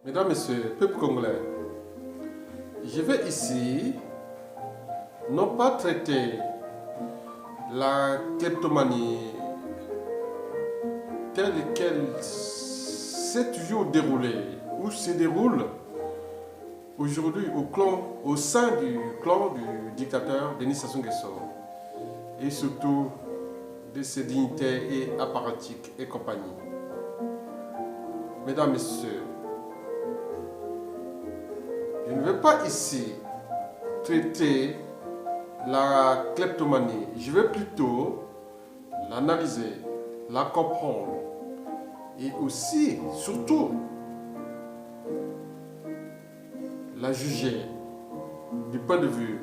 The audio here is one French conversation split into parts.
Mesdames, Messieurs, peuple congolais, je vais ici non pas traiter la kleptomanie telle qu'elle s'est toujours déroulée ou se déroule aujourd'hui au sein du clan du dictateur Denis Sassou Nguesso et surtout de ses dignitaires et apparatchiks et compagnie. Mesdames, Messieurs, je ne vais pas ici traiter la kleptomanie. Je vais plutôt l'analyser, la comprendre et aussi, surtout, la juger du point de vue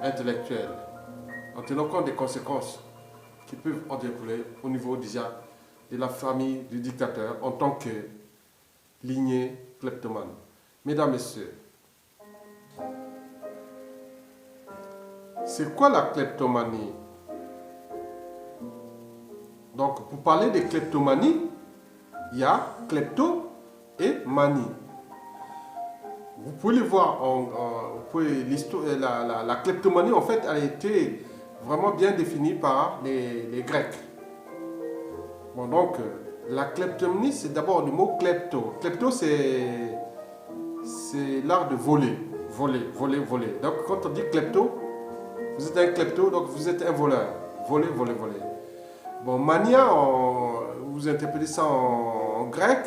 intellectuel en tenant compte des conséquences qui peuvent en découler au niveau déjà de la famille du dictateur en tant que lignée kleptomane. Mesdames, Messieurs, c'est quoi la kleptomanie? Donc, pour parler de kleptomanie, il y a klepto et manie. Vous pouvez le voir, la kleptomanie, en fait, elle a été vraiment bien définie par les Grecs. Bon, donc, la kleptomanie, c'est d'abord le mot klepto. Klepto, c'est l'art de voler. Voler. Donc, quand on dit klepto, vous êtes un klepto, donc vous êtes un voleur. Voler. Bon, mania, vous interprétez ça en grec,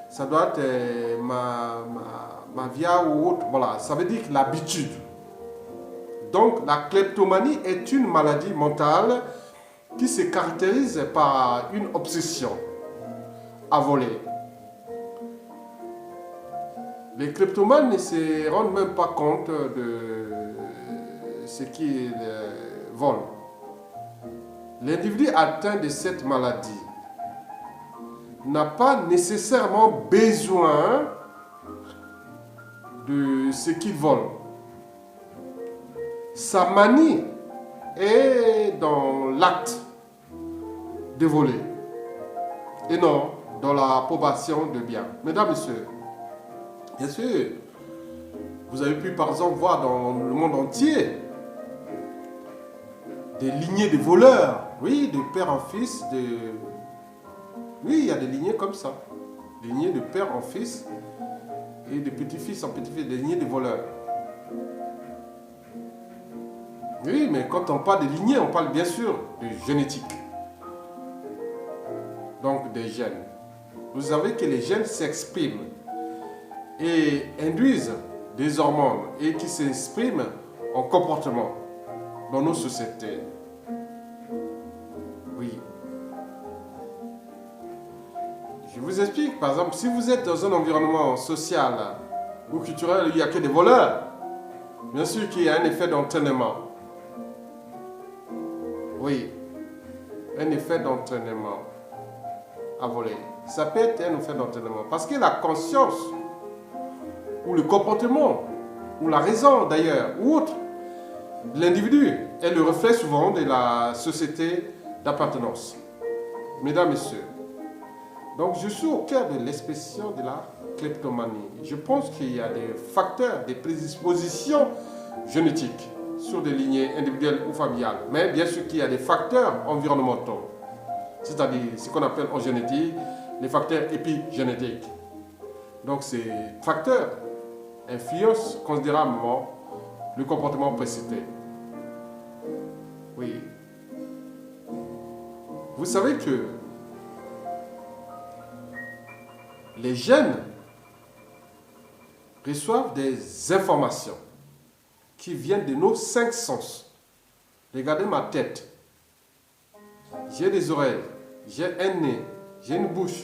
ça doit être mavia ou autre. Voilà, ça veut dire l'habitude. Donc, la kleptomanie est une maladie mentale qui se caractérise par une obsession à voler. Les kleptomanes ne se rendent même pas compte de ce qu'ils volent. L'individu atteint de cette maladie n'a pas nécessairement besoin de ce qu'il vole. Sa manie est dans l'acte de voler et non dans la probation de biens. Mesdames, Messieurs, bien sûr, vous avez pu par exemple voir dans le monde entier des lignées de voleurs, oui, de père en fils, oui, il y a des lignées comme ça, des lignées de père en fils et de petit-fils en petit-fils, des lignées de voleurs. Oui, mais quand on parle de lignées, on parle bien sûr de génétique, donc des gènes. Vous savez que les gènes s'expriment et induisent des hormones et qui s'expriment en comportement dans nos sociétés. Oui. Je vous explique, par exemple, si vous êtes dans un environnement social ou culturel où il n'y a que des voleurs, bien sûr qu'il y a un effet d'entraînement. Oui, un effet d'entraînement à voler. Ça peut être un effet d'entraînement parce que la conscience ou le comportement ou la raison d'ailleurs ou autre, l'individu est le reflet souvent de la société d'appartenance. Mesdames, Messieurs, donc je suis au cœur de l'expression de la kleptomanie. Je pense qu'il y a des facteurs, des prédispositions génétiques sur des lignées individuelles ou familiales. Mais bien sûr qu'il y a des facteurs environnementaux, c'est-à-dire ce qu'on appelle en génétique les facteurs épigénétiques. Donc ces facteurs influencent considérablement le comportement précité. Oui. Vous savez que les gènes reçoivent des informations qui viennent de nos 5 sens. Regardez ma tête. J'ai des oreilles, j'ai un nez, j'ai une bouche,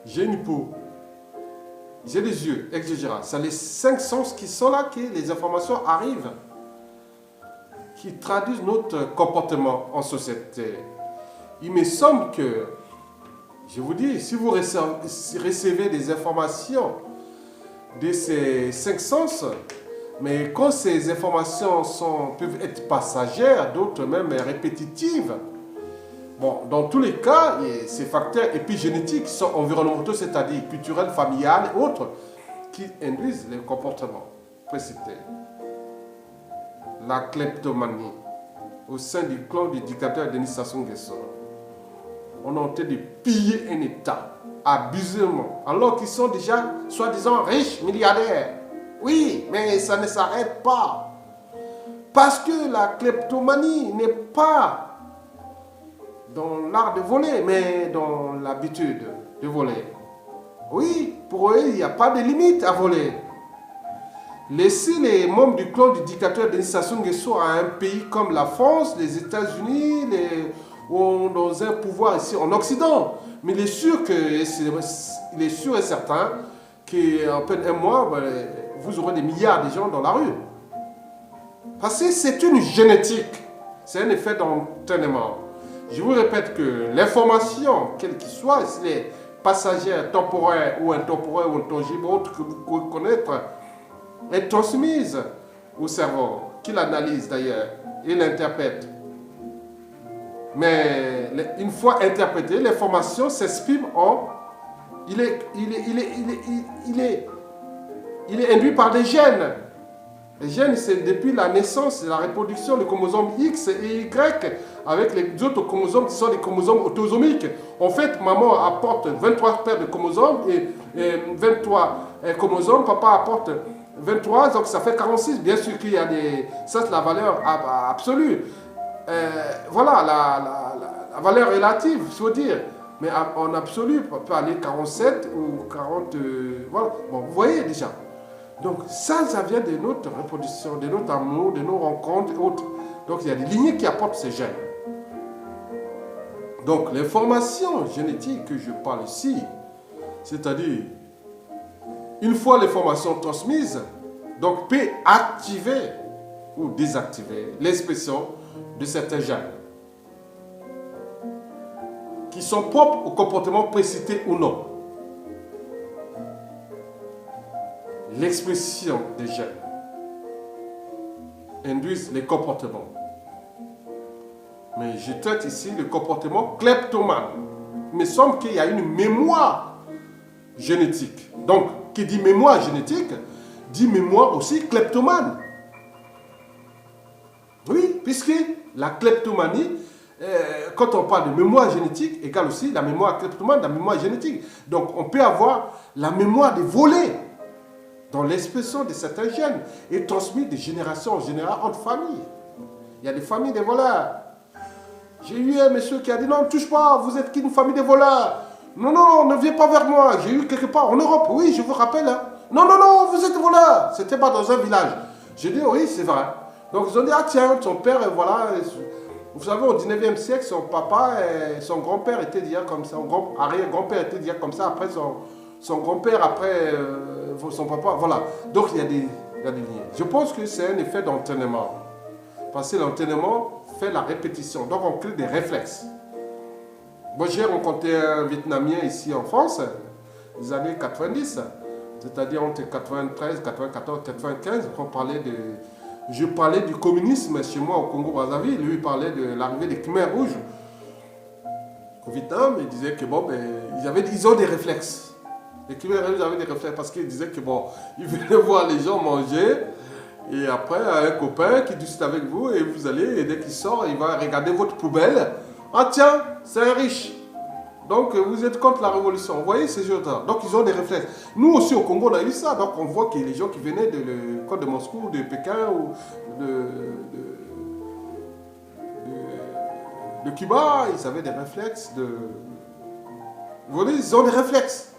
j'ai une peau, j'ai des yeux, etc. C'est les 5 sens qui sont là que les informations arrivent, qui traduisent notre comportement en société. Il me semble que, je vous dis, si vous recevez des informations de ces 5 sens, mais quand ces informations peuvent être passagères, d'autres même répétitives, bon, dans tous les cas, ces facteurs épigénétiques sont environnementaux, c'est-à-dire culturels, familiales et autres, qui induisent les comportements précités. La kleptomanie au sein du clan du dictateur Denis Sassou Nguesso. On a tenté de piller un État abusément, alors qu'ils sont déjà soi-disant riches, milliardaires. Oui, mais ça ne s'arrête pas. Parce que la kleptomanie n'est pas dans l'art de voler, mais dans l'habitude de voler. Oui, pour eux, il n'y a pas de limite à voler. Laisser les membres du clan du dictateur Denis Sassou Nguesso à un pays comme la France, les États-Unis, ou dans un pouvoir ici en Occident. Mais il est sûr et certain qu'en peine un mois, vous aurez des milliards de gens dans la rue. Parce que c'est une génétique, c'est un effet d'entraînement. Je vous répète que l'information, quelle qu'elle soit, si elle est passagère, temporaire ou intemporaire ou intangible, autre que vous pouvez connaître, est transmise au cerveau, qui l'analyse d'ailleurs et l'interprète. Mais une fois interprétée, l'information s'exprime en... Il est induit par des gènes. Les gènes, c'est depuis la naissance, la reproduction, le chromosome X et Y, avec les autres chromosomes qui sont des chromosomes autosomiques. En fait, maman apporte 23 paires de chromosomes et 23 chromosomes, papa apporte 23, donc ça fait 46. Bien sûr qu'il y a des... Ça, c'est la valeur absolue. Voilà, la valeur relative, il faut dire. Mais en absolu, on peut aller 47 ou 40... voilà, bon, vous voyez déjà. Donc ça vient de notre reproduction, de notre amour, de nos rencontres et autres. Donc il y a des lignées qui apportent ces gènes. Donc l'information génétique que je parle ici, c'est-à-dire, une fois l'information transmise, donc peut activer ou désactiver l'expression de certains gènes qui sont propres au comportement précité ou non. L'expression des gènes induit les comportements. Mais je traite ici le comportement kleptomane. Il me semble qu'il y a une mémoire génétique. Donc, qui dit mémoire génétique, dit mémoire aussi kleptomane. Oui, puisque la kleptomanie, quand on parle de mémoire génétique, égale aussi la mémoire kleptomane, la mémoire génétique. Donc, on peut avoir la mémoire des volets dans l'expression de certains gènes et transmis de génération en génération entre familles. Il y a des familles de voleurs. J'ai eu un monsieur qui a dit non, ne touche pas, vous êtes qu'une famille de voleurs. Non, non, ne viens pas vers moi. J'ai eu quelque part en Europe, oui, je vous rappelle. Hein. Non, non, non, vous êtes voleurs. C'était pas dans un village. J'ai dit oui, c'est vrai. Donc ils ont dit, ah tiens, son père, voilà. Vous savez, au 19e siècle, son papa et son grand-père étaient déjà comme ça. Son arrière-grand-père était déjà comme ça. Après son grand-père, après son papa, voilà. Donc il y a des liens. Je pense que c'est un effet d'entraînement. Parce que l'entraînement fait la répétition. Donc on crée des réflexes. Moi j'ai rencontré un Vietnamien ici en France, des années 90, c'est-à-dire entre 93, 94, 95, je parlais du communisme chez moi au Congo-Brazzaville. Lui il parlait de l'arrivée des Khmers rouges au Vietnam. Il disait que bon, ils ont des réflexes. Les Khmers rouges avaient des réflexes parce qu'ils disaient que bon, ils venaient voir les gens manger. Et après, un copain qui discute avec vous et vous allez, et dès qu'il sort, il va regarder votre poubelle. Ah tiens, c'est un riche. Donc vous êtes contre la révolution. Vous voyez ces gens-là. Donc ils ont des réflexes. Nous aussi au Congo, on a eu ça. Donc on voit que les gens qui venaient de Moscou, de Pékin ou de Cuba, ils avaient des réflexes de... Vous voyez, ils ont des réflexes.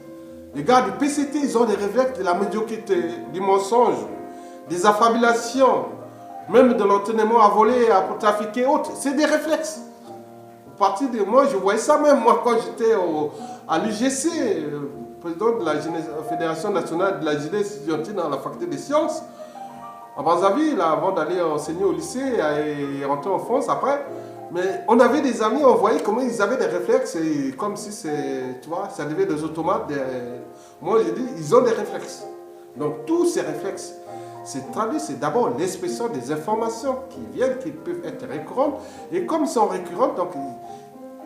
Les gars du PCT, ils ont des réflexes de la médiocrité, du mensonge, des affabulations, même de l'entraînement à voler, à trafiquer, autres. C'est des réflexes. À partir de moi, je voyais ça même, moi, quand j'étais à l'UGC, président de la Fédération nationale de la jeunesse étudiantine à la faculté des sciences, à Brazzaville, avant d'aller enseigner au lycée et rentrer en France après. Mais on avait des amis, on voyait comment ils avaient des réflexes, et comme si tu vois, ça devait des automates. Moi, j'ai dit, ils ont des réflexes. Donc, tous ces réflexes, c'est traduit, c'est d'abord l'expression des informations qui viennent, qui peuvent être récurrentes. Et comme ils sont récurrentes, donc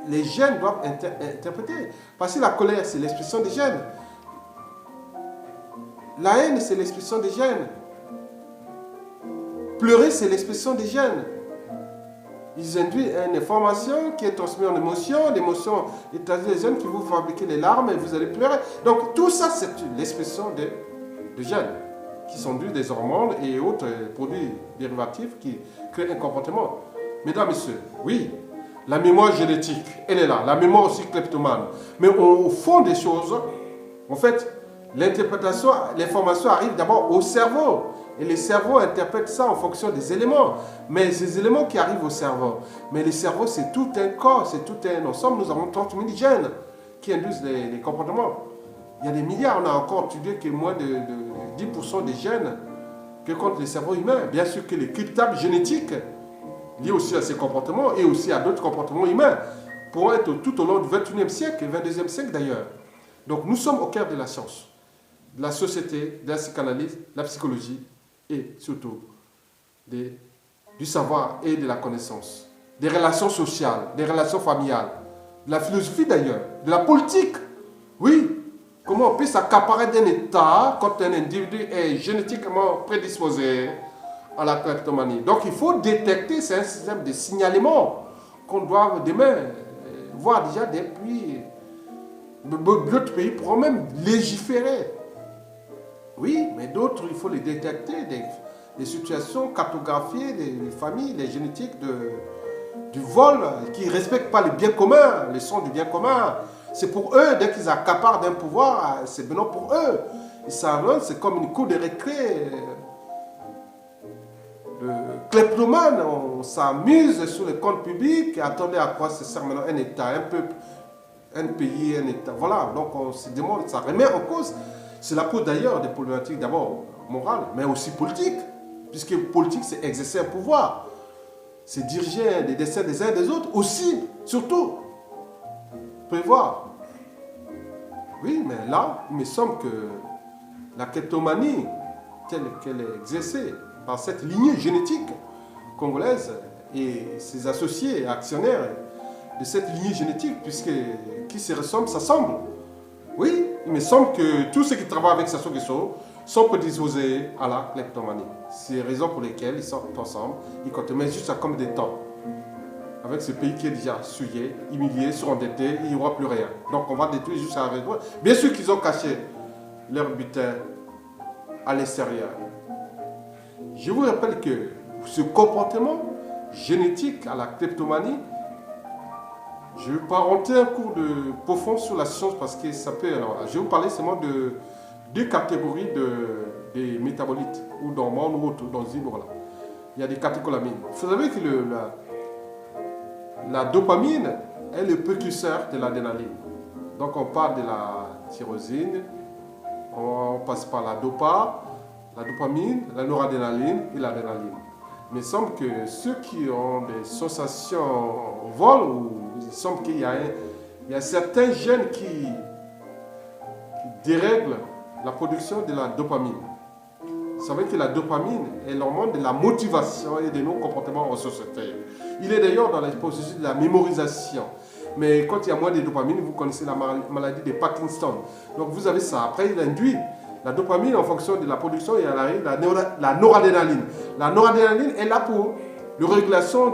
les gènes doivent interpréter. Parce que la colère, c'est l'expression des gènes. La haine, c'est l'expression des gènes. Pleurer, c'est l'expression des gènes. Ils induisent une information qui est transmise en émotion. L'émotion est à les gènes qui vous fabriquent les larmes et vous allez pleurer. Donc tout ça, c'est l'expression de gènes qui sont dus des hormones et autres produits dérivatifs qui créent un comportement. Mesdames, Messieurs, oui, la mémoire génétique, elle est là. La mémoire aussi kleptomane. Mais au fond des choses, en fait, l'interprétation, l'information arrive d'abord au cerveau. Et le cerveau interprète ça en fonction des éléments. Mais ces éléments qui arrivent au cerveau. Mais le cerveau, c'est tout un corps, c'est tout un ensemble. Nous avons 30 000 gènes qui induisent les comportements. Il y a des milliards, on a encore étudié que moins de 10% des gènes que compte le cerveau humain. Bien sûr que les cryptables génétiques liés aussi à ces comportements et aussi à d'autres comportements humains pourront être tout au long du 21e siècle et 22e siècle d'ailleurs. Donc nous sommes au cœur de la science, de la société, de la psychanalyse, de la psychologie et surtout du savoir et de la connaissance, des relations sociales, des relations familiales, de la philosophie d'ailleurs, de la politique. Oui, comment on peut s'accaparer d'un État quand un individu est génétiquement prédisposé à la kleptomanie. Donc il faut détecter, c'est un système de signalement qu'on doit demain voir déjà depuis. D'autres pays pourront même légiférer. Oui, mais d'autres, il faut les détecter, des situations cartographiées, des familles, des génétiques du vol, qui ne respectent pas les biens communs, les sons du bien commun. C'est pour eux, dès qu'ils accaparent d'un pouvoir, c'est maintenant pour eux. Et ça, c'est comme une cour de récré. Le kleptomane, on s'amuse sur les comptes publics. Attendez à quoi ça sert maintenant un État, un peuple, un pays, un État. Voilà, donc on se demande, ça remet en cause. Cela pose d'ailleurs des problématiques d'abord morales, mais aussi politiques. Puisque politique, c'est exercer un pouvoir. C'est diriger les destins des uns et des autres. Aussi, surtout, prévoir. Oui, mais là, il me semble que la kleptomanie, telle qu'elle est exercée par cette lignée génétique congolaise et ses associés actionnaires de cette lignée génétique, puisque qui se ressemble, s'assemble. Oui, il me semble que tous ceux qui travaillent avec Sassou Nguesso sont prédisposés à la kleptomanie. C'est les raisons pour lesquelles ils sont ensemble, ils comptent, mais juste comme des temps. Avec ce pays qui est déjà souillé, humilié, surendetté, il n'y aura plus rien. Donc on va détruire juste à réduire. Bien sûr qu'ils ont caché leur butin à l'extérieur. Je vous rappelle que ce comportement génétique à la kleptomanie, je ne vais pas rentrer un cours de profond sur la science parce que ça peut... Alors, je vais vous parler seulement de deux catégories de métabolites, ou d'hormones ou autres, dans une voilà. Il y a des catécholamines. Vous savez que la dopamine est le précurseur de l'adrénaline. Donc on parle de la tyrosine, on passe par la dopamine, la noradrénaline et l'adrénaline. Mais il semble que ceux qui ont des sensations vol, il semble qu'il y a certains gènes qui dérèglent la production de la dopamine. Vous savez que la dopamine est l'hormone de la motivation et de nos comportements en société. Il est d'ailleurs dans les processus de la mémorisation. Mais quand il y a moins de dopamine, vous connaissez la maladie de Parkinson. Donc vous avez ça. Après, il induit la dopamine en fonction de la production et la noradrénaline. La noradrénaline est là pour la régulation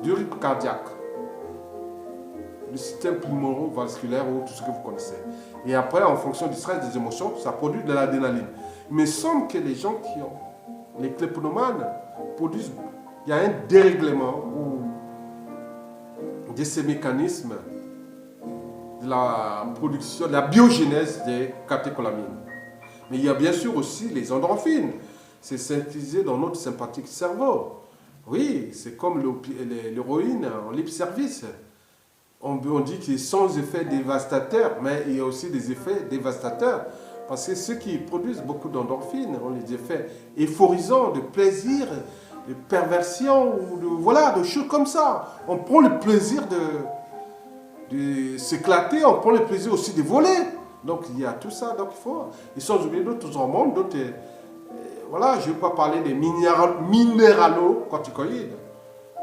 du rythme cardiaque, le système pulmono-vasculaire ou tout ce que vous connaissez. Et après, en fonction du stress, des émotions, ça produit de l'adrénaline. Il me semble que les gens qui ont les kleptomanes produisent, il y a un dérèglement de ces mécanismes de la production, de la biogénèse des catécholamines. Mais il y a bien sûr aussi les endorphines. C'est synthétisé dans notre sympathique cerveau. Oui, c'est comme l'héroïne en lip service. On dit qu'il est sans effet dévastateur, mais il y a aussi des effets dévastateurs. Parce que ceux qui produisent beaucoup d'endorphines ont les effets euphorisants, de plaisir, de perversion, ou de choses comme ça. On prend le plaisir de s'éclater, on prend le plaisir aussi de voler. Donc il y a tout ça, donc ils sont oubliés d'autres hormones, d'autres... Voilà, je ne vais pas parler des minéralocorticoïdes.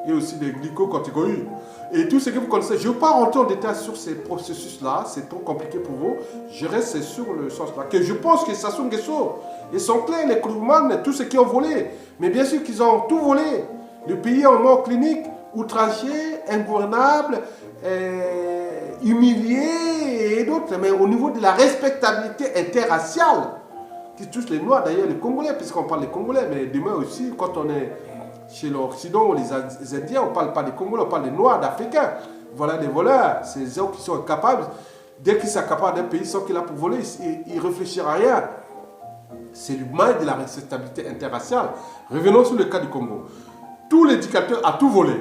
et aussi des glycocorticoïdes. Et tout ce que vous connaissez, je ne vais pas rentrer en détail sur ces processus-là, c'est trop compliqué pour vous. Je reste sur le sens-là. Que je pense que Sassou Nguesso, ils sont clairs, les Kourouman, tous ceux qui ont volé. Mais bien sûr qu'ils ont tout volé. Le pays est en mort clinique, outragé, ingouvernable, humilié et d'autres. Mais au niveau de la respectabilité interraciale, qui touche les Noirs, d'ailleurs les Congolais, puisqu'on parle des Congolais, mais demain aussi, quand on est chez l'Occident ou les Indiens, on ne parle pas des Congolais, on parle des Noirs, d'Africains. Voilà des voleurs, ces gens qui sont incapables. Dès qu'ils s'accaparent d'un pays sans qu'il a pour voler, ils ne réfléchissent à rien. C'est le mal de la respectabilité interraciale. Revenons sur le cas du Congo. Tout l'éducateur a tout volé.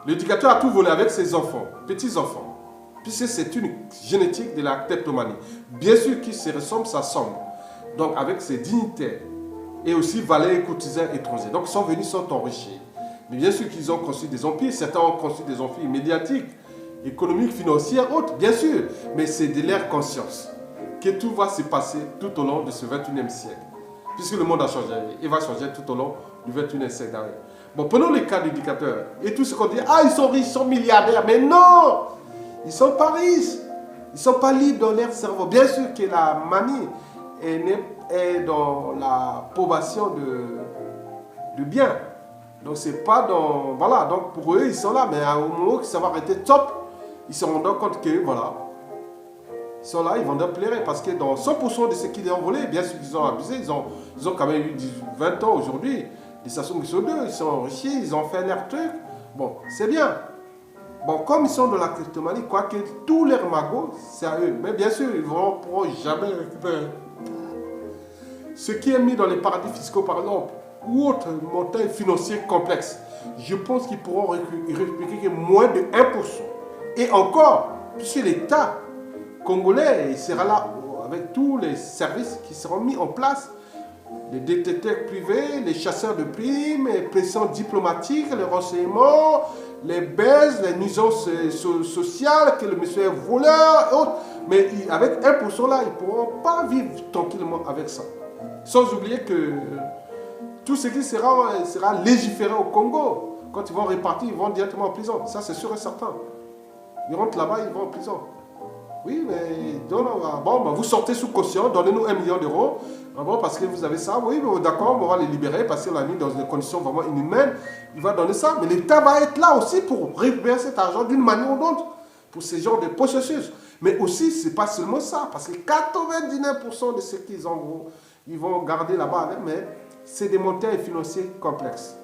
L'éducateur a tout volé avec ses enfants, petits-enfants. Puisque c'est une génétique de la kleptomanie. Bien sûr qu'ils se ressemblent, ça semble. Donc avec ses dignitaires et aussi valets et courtisans étrangers. Donc ils sont venus, ils sont enrichis. Mais bien sûr qu'ils ont construit des empires. Certains ont construit des empires médiatiques, économiques, financiers, autres, bien sûr. Mais c'est de leur conscience que tout va se passer tout au long de ce 21e siècle. Puisque le monde a changé, il va changer tout au long du 21e siècle. Bon, prenons les cas d'éducateurs. Et tout ce qu'on dit, ah, ils sont riches, ils sont milliardaires. Mais non, ils ne sont pas riches. Ils ne sont pas libres dans leur cerveau. Bien sûr que la manie est dans la probation de biens. Donc, c'est pas dans... Voilà, donc pour eux, ils sont là. Mais au moment où ça va arrêter top, ils se rendent compte que, voilà, ils sont là, ils vont leur plaire. Parce que dans 100% de ce qu'ils ont volé, bien sûr qu'ils ont abusé, ils ont quand même eu 20 ans aujourd'hui. Les Sassou Nguesso 2, ils sont enrichis, ils ont fait leur truc. Bon, c'est bien. Bon, comme ils sont dans la kleptomanie, quoique tous leurs magots, c'est à eux. Mais bien sûr, ils ne pourront jamais récupérer. Ce qui est mis dans les paradis fiscaux, par exemple, ou autres montagnes financières complexes, je pense qu'ils pourront récupérer moins de 1%. Et encore, puisque l'État congolais sera là avec tous les services qui seront mis en place, les détecteurs privés, les chasseurs de primes, les pressions diplomatiques, les renseignements, les baises, les nuisances sociales, que le monsieur est voleur et autres. Mais avec 1% là, ils ne pourront pas vivre tranquillement avec ça. Sans oublier que tout ce qui sera légiféré au Congo, quand ils vont répartir, ils vont directement en prison. Ça, c'est sûr et certain. Ils rentrent là-bas, ils vont en prison. Oui, mais vous sortez sous caution, donnez-nous 1 million d'euros. Bon, parce que vous avez ça, oui, d'accord, on va les libérer parce qu'on l'a mis dans des conditions vraiment inhumaines. Il va donner ça, mais l'État va être là aussi pour récupérer cet argent d'une manière ou d'autre pour ces genres de processus. Mais aussi, ce n'est pas seulement ça, parce que 99% de ce qu'ils ont, ils vont garder là-bas, mais c'est des montants financiers complexes.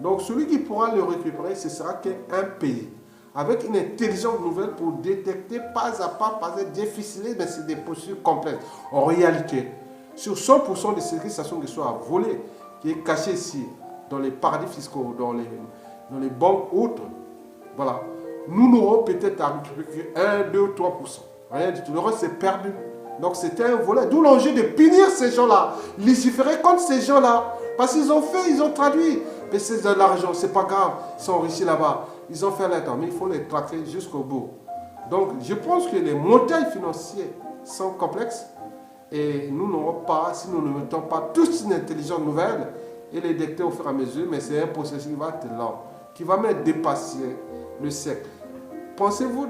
Donc, celui qui pourra le récupérer, ce sera qu'un pays, avec une intelligence nouvelle pour détecter pas à pas, difficiler, mais c'est des procédures complexes. En réalité, sur 100% de ce que Sassou Nguesso a volé, qui est caché ici, dans les paradis fiscaux, dans les banques autres, voilà, nous n'aurons peut-être à récupérer 1, 2, 3%. Rien du tout. Le reste, c'est perdu. Donc, c'était un volet. D'où l'enjeu de punir ces gens-là, légiférer contre ces gens-là. Parce qu'ils ont fait, ils ont traduit. Mais c'est de l'argent, c'est pas grave. Ils sont enrichis là-bas. Ils ont fait l'attente, mais il faut les traquer jusqu'au bout. Donc, je pense que les montagnes financières sont complexes. Et nous n'aurons pas, si nous ne mettons pas tous une intelligence nouvelle et les détecter au fur et à mesure, mais c'est un processus qui va être lent, qui va même dépasser le siècle. Pensez-vous,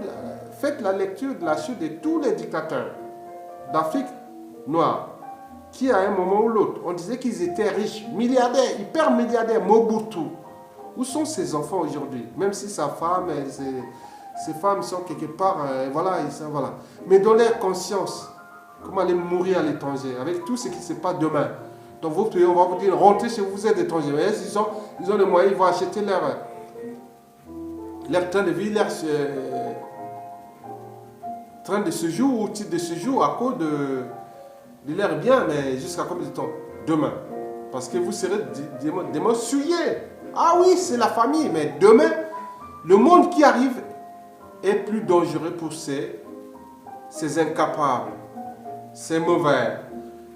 faites la lecture de la chute de tous les dictateurs d'Afrique noire, qui à un moment ou l'autre, on disait qu'ils étaient riches, milliardaires, hyper milliardaires, Mobutu. Où sont ces enfants aujourd'hui? Même si sa femme, ces femmes sont quelque part, voilà. Mais dans leur conscience, comment aller mourir à l'étranger, avec tout ce qui se passe demain. Dans votre pays, on va vous dire, rentrez chez vous, vous êtes étranger. Ils ont les moyens, ils vont acheter leur train de vie, leur train de séjour ou titre de séjour à cause de leur bien, mais jusqu'à combien de temps? Demain. Parce que vous serez demain souillés. Ah oui, c'est la famille, mais demain, le monde qui arrive est plus dangereux pour ces incapables. C'est mauvais,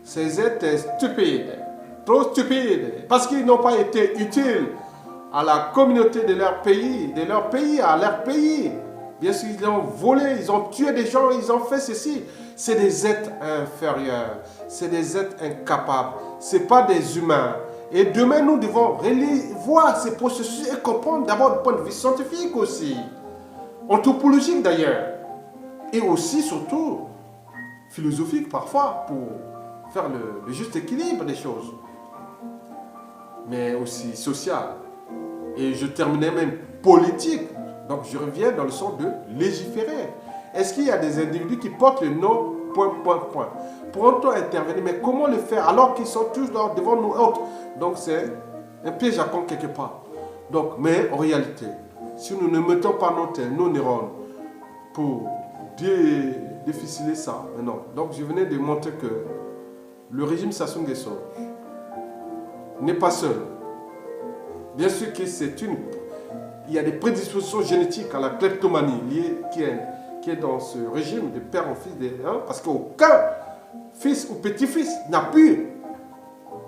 ces êtres stupides, trop stupides, parce qu'ils n'ont pas été utiles à la communauté de leur pays, à leur pays. Bien sûr, ils ont volé, ils ont tué des gens, ils ont fait ceci. C'est des êtres inférieurs, c'est des êtres incapables, ce n'est pas des humains. Et demain, nous devons voir ces processus et comprendre d'abord du point de vue scientifique aussi, anthropologique d'ailleurs, et aussi, surtout, philosophique parfois, pour faire le juste équilibre des choses, mais aussi social. Et je terminais même politique. Donc je reviens dans le sens de légiférer. Est-ce qu'il y a des individus qui portent le nom ... Pourront-on intervenir? Mais comment le faire alors qu'ils sont tous devant nous autres? Donc c'est un piège à con quelque part. Donc, mais en réalité, si nous ne mettons pas nos neurones pour déficeler ça, non. Donc je venais de montrer que le régime Sassou Nguesso n'est pas seul. Bien sûr que il y a des prédispositions génétiques à la kleptomanie liée, qui est dans ce régime de père en fils, parce qu'aucun fils ou petit-fils n'a pu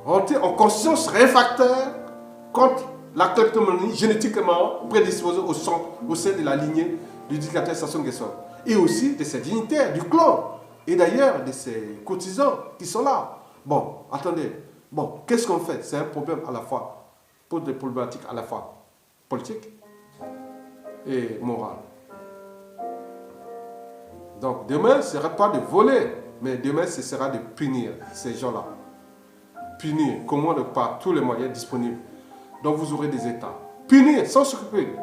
rentrer en conscience réfractaire contre la kleptomanie génétiquement prédisposée au sein de la lignée du dictateur Sassou Nguesso. Et aussi de ses dignitaires, du clan, et d'ailleurs de ses courtisans qui sont là. Bon, attendez, bon, qu'est-ce qu'on fait? C'est un problème à la fois, pour des problématiques à la fois politiques et morales. Donc demain, ce ne sera pas de voler, mais demain, ce sera de punir ces gens-là. Punir, comment de par tous les moyens disponibles. Donc vous aurez des États. Punir sans scrupule.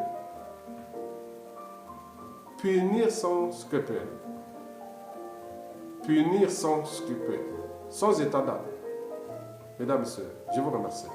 Punir sans scrupule. Punir sans scrupule. Sans état d'âme. Mesdames et messieurs, je vous remercie.